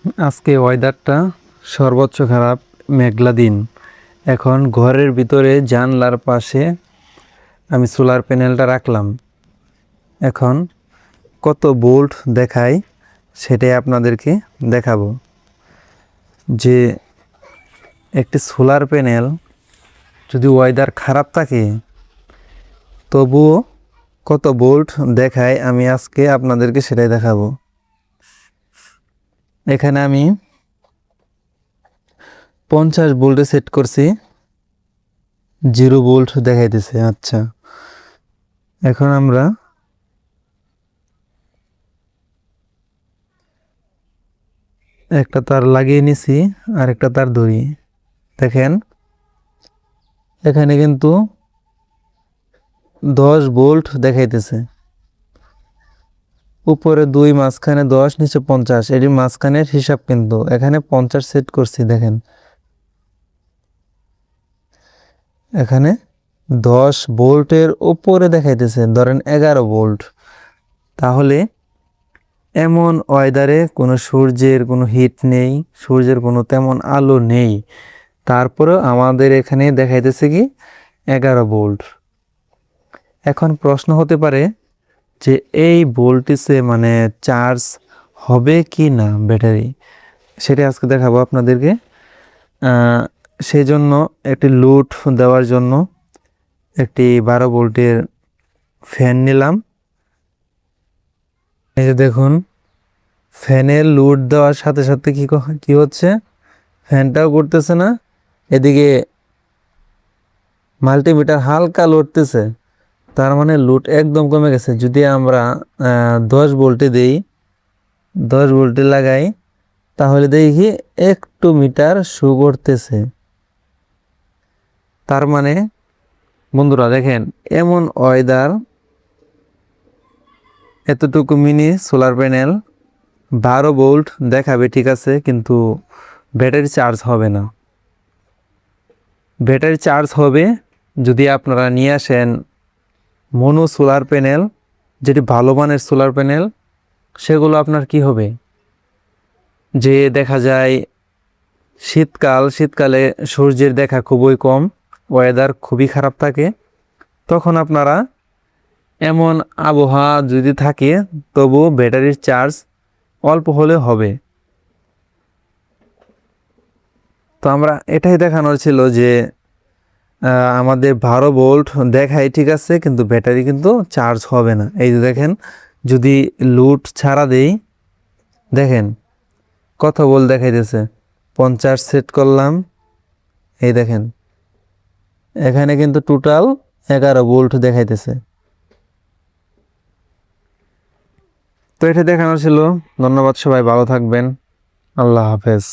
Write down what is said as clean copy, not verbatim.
আজকে ওয়েদারটা সর্বোচ্চ খারাপ, মেঘলা দিন। এখন ঘরের ভিতরে জানলার পাশে আমি সোলার প্যানেলটা রাখলাম। এখন কত ভোল্ট দেখায় সেটাই আপনাদেরকে দেখাবো, যে একটি সোলার প্যানেল যদি ওয়েদার খারাপ থাকে তবুও কত ভোল্ট দেখায় আমি আজকে আপনাদেরকে সেটাই দেখাবো। এখানে আমি 50 ভোল্টে সেট করছি, 0 ভোল্ট দেখাইতেছে। আচ্ছা, এখন আমরা একটা তার লাগিয়ে নিছি আর একটা তার ধরি। দেখেন এখানে কিন্তু 10 ভোল্ট দেখাইতেছে, উপরে 2, মাঝখানে 10, নিচে 50। এটি মাঝখানের হিসাব, কিন্তু এখানে 50 সেট করছি। দেখেন এখানে 10 ভোল্টের উপরে দেখাইতেছে, ধরেন 11 ভোল্ট। তাহলে এমন ওয়েদারে কোনো সূর্যের কোনো হিট নেই, সূর্যের কোনো তেমন আলো নেই, তারপরেও আমাদের এখানে দেখাইতেছে কি 11 ভোল্ট। এখন প্রশ্ন হতে পারে যে এই ভোল্টেজে মানে চার্জ হবে কি না ব্যাটারি, সেটা আজকে দেখাবো আপনাদেরকে। সেই জন্য একটি লোড দেওয়ার জন্য একটি 12 ভোল্টের ফ্যান নিলাম। এই যে দেখুন, ফ্যানের লোড দেওয়ার সাথে সাথে কি হচ্ছে, ফ্যানটাও ঘুরতেছে না, এদিকে মাল্টিমিটার হালকা লড়তেছে, তার মানে লোড একদম কমে গেছে। যদি আমরা 10 ভোল্টে দেই, 10 ভোল্টে লাগাই, তাহলে দেখি একটু মিটার শো করতেছে। তার মানে বন্ধুরা দেখেন, এমন ওয়েদার, এতটুকু মিনি সোলার প্যানেল 12 ভোল্ট দেখাবে, ঠিক আছে, কিন্তু ব্যাটারি চার্জ হবে না। ব্যাটারি চার্জ হবে যদি আপনারা নিয়ে আসেন মনো সোলার প্যানেল, যেটি ভালো মানের সোলার প্যানেল। সেগুলো আপনার কি হবে, যে দেখা যায় শীতকালে সূর্যের দেখা খুবই কম, ওয়েদার খুবই খারাপ থাকে, তখন আপনারা এমন আবহাওয়া যদি থাকে তবু ব্যাটারির চার্জ অল্প হলে হবে। তো আমরা এটাই দেখানোর ছিল যে আমাদের 12 ভোল্ট দেখায়, ঠিক আছে, কিন্তু ব্যাটারি কিন্তু চার্জ হবে না। এই যে দেখেন, যদি লোড ছাড়া দেই, দেখেন কত ভোল্ট দেখাইতেছে। 50 সেট করলাম, এই দেখেন এখানে কিন্তু টোটাল 11 ভোল্ট দেখাইতেছে। তো এটা দেখানো ছিল। ধন্যবাদ, সবাই ভালো থাকবেন। আল্লাহ হাফেজ।